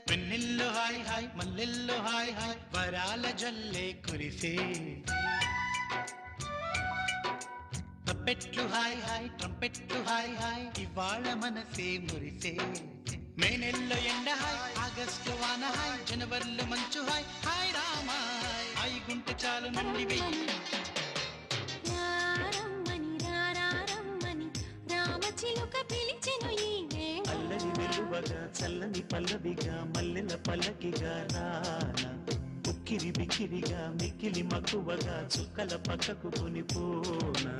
వెన్నెల్లో hi hi మల్లెల్లో hi hi వరాల జల్లే కురిసే తప్పెట్లు హాయ్ హాయ్ ట్రంపెట్లు హాయ్ హాయ్ ఇవాళ మనసే మురిసే మే నెల్లో ఎండ హాయ్ ఆగస్టు వాన హాయ్ జనవరిలో మంచు హాయ్ హాయ్ రామా హాయ్ గుంటె చాలు నుండి వెయ్యి అల్లరి వెలువగా చల్లని పల్లవిగా మల్లెల పల్లకిగా రానా ఉక్కిరి బిక్కిరిగా మిక్కిలి మక్కువగా చుక్కల పక్కకు కొనిపోనా